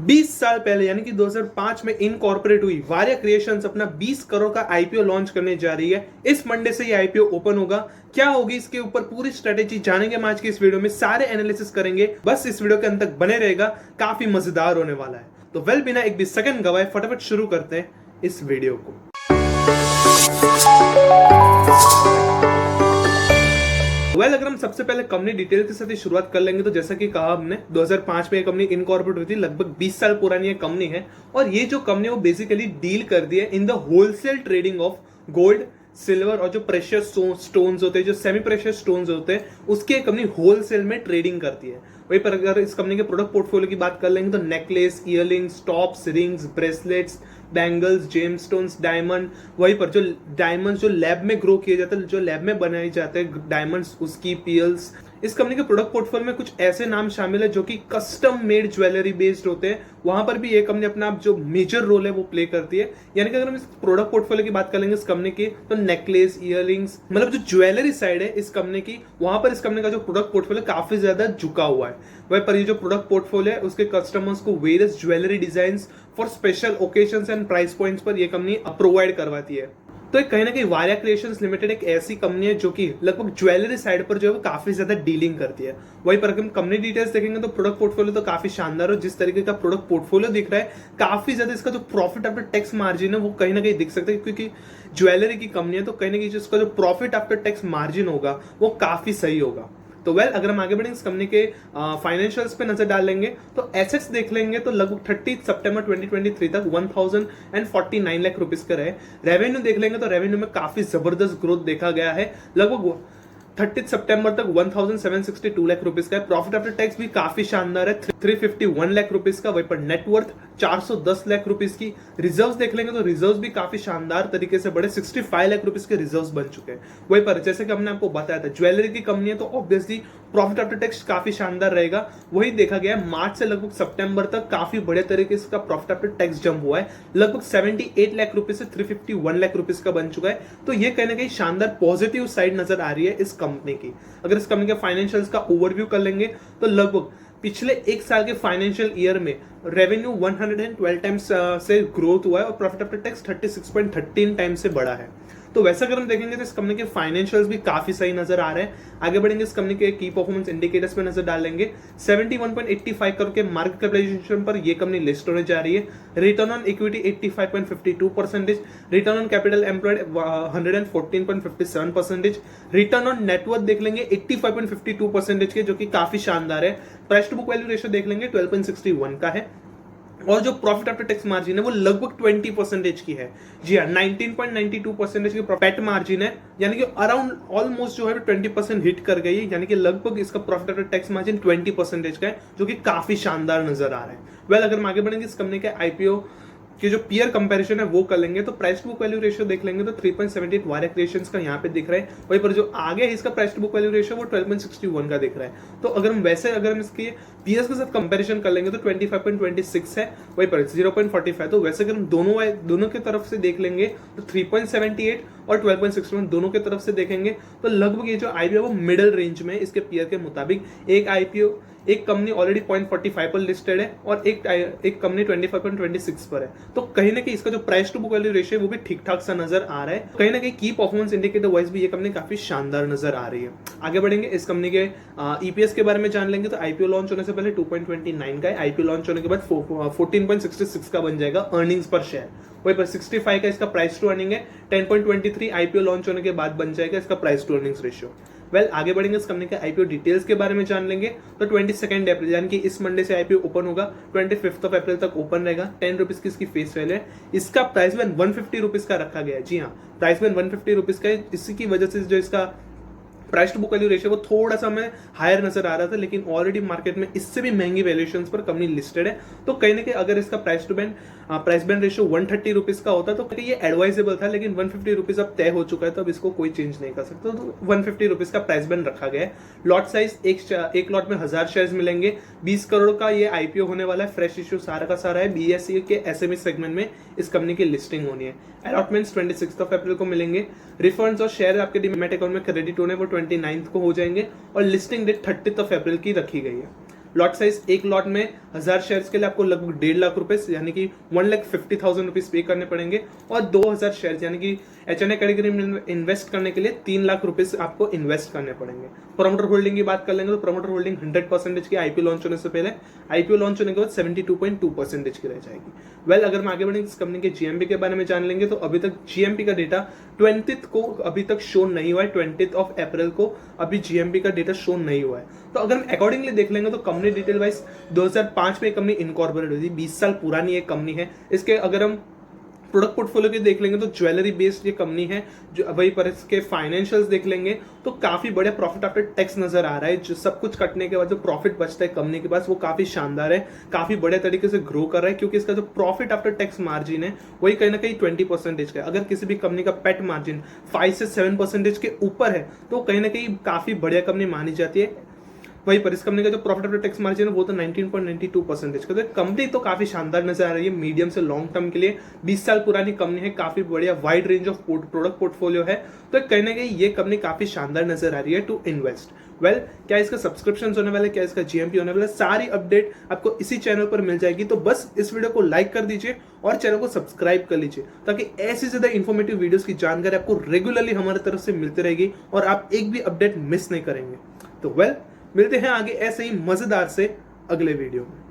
20 साल पहले यानी कि 2005 में इनकॉर्पोरेट हुई वारिया क्रिएशंस अपना 20 करोड़ का आईपीओ लॉन्च करने जा रही है। इस मंडे से ये आईपीओ ओपन होगा। क्या होगी इसके ऊपर पूरी स्ट्रेटेजी जानेंगे हम आज की इस वीडियो में, सारे एनालिसिस करेंगे। बस इस वीडियो के अंत तक बने रहेगा, काफी मजेदार होने वाला है। तो बिना एक भी सेकंड गवाए फटाफट शुरू करते हैं इस वीडियो को। अगर हम सबसे पहले कंपनी डिटेल के साथ ही शुरुआत कर लेंगे तो जैसा कि कहा हमने 2005 में ये कंपनी इनकॉर्पोरेट हुई थी। लगभग 20 साल पुरानी ये कंपनी है और ये जो कंपनी वो बेसिकली डील करती है in the wholesale trading of gold, silver और जो प्रेशियस स्टोन्स होते हैं, जो सेमी प्रेशियस स्टोन्स होते हैं, उसकी कंपनी होलसेल में ट्रेडिंग करती है। वहीं पर अगर इस कंपनी के प्रोडक्ट पोर्टफोलियो की बात कर लेंगे तो necklace, earrings, tops, rings, bracelets, bangles, gemstones, diamond, वहीं पर जो डायमंड्स जो लैब में ग्रो किए जाते हैं, जो लैब में बनाए जाते हैं डायमंड्स, उसकी पीएल्स। इस कंपनी के प्रोडक्ट पोर्टफोलियो में कुछ ऐसे नाम शामिल है जो कि कस्टम मेड ज्वेलरी बेस्ड होते हैं। वहां पर भी ये कंपनी अपना जो मेजर रोल है वो प्ले करती है। यानी कि अगर हम इस प्रोडक्ट पोर्टफोलियो की बात करेंगे इस कंपनी की, तो नेकलेस, इयररिंग्स, मतलब जो ज्वेलरी साइड है इस कंपनी की, वहां पर इस कंपनी का जो प्रोडक्ट पोर्टफोलियो काफी ज्यादा झुका हुआ है। वहीं पर ये जो प्रोडक्ट पोर्टफोलियो है उसके कस्टमर्स को various jewellery design for special occasions and price points पर ये कंपनी प्रोवाइड करवाती है। तो कहीं ना कहीं वारिया क्रिएशंस लिमिटेड एक ऐसी कंपनी है जो कि लगभग ज्वेलरी साइड पर जो है वो काफी ज्यादा डीलिंग करती है। वहीं पर हम कंपनी डिटेल्स देखेंगे तो प्रोडक्ट पोर्टफोलियो तो काफी शानदार है। जिस तरीके का प्रोडक्ट पोर्टफोलियो दिख रहा है, काफी ज्यादा इसका जो प्रॉफिट आफ्टर टैक्स मार्जिन है वो कहीं ना कहीं दिख सकता है, क्योंकि ज्वेलरी की कंपनी है तो कहीं ना कहीं इसका जो प्रॉफिट आफ्टर टैक्स मार्जिन होगा वो काफी सही होगा। तो अगर हम आगे बढ़ेंगे इस कंपनी के फाइनेंशियल्स पे नजर डाल लेंगे तो एसेट्स देख लेंगे तो लगभग 30 सितंबर 2023 तक 1049 लाख रुपीस का रहे। रेवेन्यू देख लेंगे तो रेवेन्यू में काफी जबरदस्त ग्रोथ देखा गया है। लगभग 30 सितंबर तक 1762 लाख रुपीस का है। प्रॉफिट आफ्टर टैक्स भी काफी शानदार है, 351 लाख रुपीस का। वहीं पर नेटवर्थ 410 लाख रुपीस की। रिजर्व्स देख लेंगे तो रिजर्व्स भी काफी शानदार तरीके से बढ़े, 65 लाख रुपीस के रिजर्व्स बन चुके हैं। वहीं पर जैसे कि हमने आपको बताया था ज्वेलरी की कंपनी है तो ऑब्वियसली प्रॉफिट आफ्टर टैक्स काफी शानदार रहेगा। वही देखा गया है मार्च से लगभग सितंबर तक काफी बढ़िया तरीके से इसका प्रॉफिट आफ्टर टैक्स जंप हुआ है। लगभग 78 लाख रुपीस से 351 लाख रुपीस का बन चुका है। तो ये कहीं ना कहीं शानदार पॉजिटिव साइड नजर आ रही है इस कंपनी की। अगर इस कंपनी के फाइनेंशियल्स का ओवरव्यू कर लेंगे तो लगभग पिछले एक साल के फाइनेंशियल ईयर में रेवेन्यू 112 टाइम्स से ग्रोथ हुआ है और प्रॉफिट आफ्टर टैक्स 36.13 टाइम्स से बढ़ा है। तो वैसा अगर हम देखेंगे तो इस कंपनी के फाइनेंशियल्स भी काफी सही नजर आ रहे हैं। आगे बढ़ेंगे इस कंपनी के की परफॉर्मेंस इंडिकेटर्स पे नजर डालेंगे। 71.85 करोड़ के मार्केट कैपिटलाइजेशन पर ये कंपनी लिस्ट होने जा रही है। Return on equity 85.52%, return on capital employed 114.57%, return on net worth देख लेंगे 85.52% के, जो कि काफी शानदार है। Price to book value ratio देख लेंगे 12.61 का है और जो प्रॉफिट आफ्टर टैक्स मार्जिन है वो लगभग 20% की है। जी हाँ, 19.92% की प्रॉफिट मार्जिन है, यानी कि अराउंड ऑलमोस्ट जो है 20% हिट कर गई है। यानी कि लगभग इसका प्रॉफिट आफ्टर टैक्स मार्जिन 20% का है, जो कि काफी शानदार नजर आ रहा है। अगर हम आगे बढ़ेंगे इस कंपनी के आईपीओ कि जो पीयर कंपैरिजन है वो कर लेंगे तो price to book value ratio देख लेंगे तो 3.78 वारिया क्रिएशंस का यहाँ पे दिख रहा है। वहीं पर जो आगे है इसका price to book value ratio वो 12.61 का दिख रहा है। तो अगर हम इसके पीएस के साथ कंपैरिजन कर लेंगे तो 25.26 है, वहीं पर 0.45। तो वैसे अगर हम दोनों की तरफ से देख लेंगे तो 3.78 और 12.61 दोनों की तरफ से देखेंगे तो लगभग ये जो आईपीओ वो मिडिल रेंज में इसके पीयर के मुताबिक। एक कंपनी ऑलरेडी 0.45 पर लिस्टेड है और एक कंपनी 25.26 पर है। तो कहीं ना कहीं इसका जो price to book value ratio है वो भी ठीक ठाक सा नजर आ रहा है। कहीं ना कहीं की परफॉर्मेंस इंडिकेटर वाइज भी ये कंपनी काफी शानदार नजर आ रही है। आगे बढ़ेंगे इस कंपनी के ईपीएस के बारे में जान लेंगे तो आईपीओ लॉन्च होने से पहले 2.29 का है। आईपीओ लॉन्च होने के बाद 14.66 का बन जाएगा अर्निंग्स पर शेयर। वहीं पर 65 का इसका प्राइस टू अर्निंग है। 10.23 आईपीओ लॉन्च होने के बाद बन जाएगा इसका प्राइस टू अर्निंग्स रेशियो। आगे बढ़ेंगे इस कंपनी के आईपीओ डिटेल्स के बारे में जान लेंगे तो 22 अप्रैल यानी कि इस मंडे से आईपीओ ओपन होगा, 25 अप्रैल तक ओपन रहेगा। 10 रुपीज की इसकी फेस वैल्यू है। इसका प्राइस बैंड 150 रुपीज का रखा गया है। जी हाँ, प्राइस बैंड 150 रुपीज का है। इसी की वजह से जो इसका price to book value ratio वो थोड़ा सा हमें हायर नजर आ रहा था, लेकिन ऑलरेडी मार्केट में इससे भी महंगी वैल्यूएशंस पर कंपनी लिस्टेड है। तो कहीं ना कहीं अगर इसका प्राइस बैंड रेशियो 130 रुपीज का होता तो ये एडवाइजेबल था, लेकिन 150 रुपीज अब तय हो चुका है तो अब इसको कोई चेंज नहीं कर सकता। तो 150 रुपीज का प्राइस बैंड रखा गया है। लॉट साइज एक लॉट में 1000 शेयर्स मिलेंगे। 20 करोड़ का ये आईपीओ होने वाला है। फ्रेश इश्यू सारा का सारा है। बीएसई के एसएमई सेगमेंट में इस कंपनी की लिस्टिंग होनी है। अलॉटमेंट्स 26 अप्रैल को मिलेंगे। रिफंड्स और शेयर आपके डीमैट अकाउंट में क्रेडिट होने वो 29 को हो जाएंगे और लिस्टिंग डेट 30 अप्रैल की रखी गई है। लॉट साइज एक लॉट में 1000 शेयर्स के लिए आपको लगभग 1.5 लाख रुपए यानी कि 1,50,000 रुपीज पे करने पड़ेंगे और 2000 शेयर्स यानी कि HNI कैटेगरी में इन्वेस्ट करने के लिए 3 लाख रुपीज आपको इन्वेस्ट करने पड़ेंगे। प्रमोटर होल्डिंग की बात कर लेंगे तो प्रमोटर होल्डिंग 100% की IPO लॉन्च होने से पहले, IPO लॉन्च होने के बाद 72.2% की रह जाएगी। वेल अगर हम आगे बढ़ेंगे इस कंपनी के GMP के बारे में जान लेंगे तो अभी तक GMP का डेटा 20th को अभी तक शो नहीं हुआ है, 20th ऑफ अप्रैल को अभी GMP का डेटा शो नहीं हुआ है। तो अगर हम अकॉर्डिंगली देख लेंगे तो कंपनी डिटेल वाइज 2005 में कंपनी इनकॉर्पोरेट हुई थी, 20 साल पुरानी एक कंपनी है। इसके अगर हम प्रोडक्ट पोर्टफोलियो की देख लेंगे तो ज्वेलरी बेस्ड ये कंपनी है। जो वही पर इसके फाइनेंशियल्स देख लेंगे तो काफी बढ़िया प्रॉफिट आफ्टर टैक्स नजर आ रहा है। जो सब कुछ कटने के बाद जो प्रॉफिट बचता है कंपनी के पास वो काफी शानदार है, काफी बढ़िया तरीके से ग्रो कर रहा है क्योंकि इसका जो प्रॉफिट आफ्टर टैक्स मार्जिन है वही कहीं ना कहीं 20% का है। अगर किसी भी कंपनी का पेट मार्जिन 5 से 7% के ऊपर है तो कहीं ना कहीं काफी बढ़िया कंपनी मानी जाती है। वही पर इस कंपनी का जो प्रॉफिट आफ्टर टैक्स मार्जिन है वो तो 19.92% का। तो कंपनी तो काफी शानदार नजर आ रही है मीडियम से लॉन्ग टर्म के लिए। 20 साल पुरानी कंपनी है, काफी बढ़िया wide range of product portfolio है। तो कहीं ना कहीं ये कंपनी काफी शानदार नजर आ रही है टू इन्वेस्ट। वेल क्या इसका सब्सक्रिप्शन होने वाला है, क्या इसका GMP होने वाला है, सारी अपडेट आपको इसी चैनल पर मिल जाएगी। तो बस इस वीडियो को लाइक कर दीजिए और चैनल को सब्सक्राइब कर लीजिए ताकि ऐसी ज्यादा इंफॉर्मेटिव वीडियोस की जानकारी आपको रेगुलरली हमारी तरफ से मिलती रहेगी और आप एक भी अपडेट मिस नहीं करेंगे। तो वेल मिलते हैं आगे ऐसे ही मजेदार से अगले वीडियो में।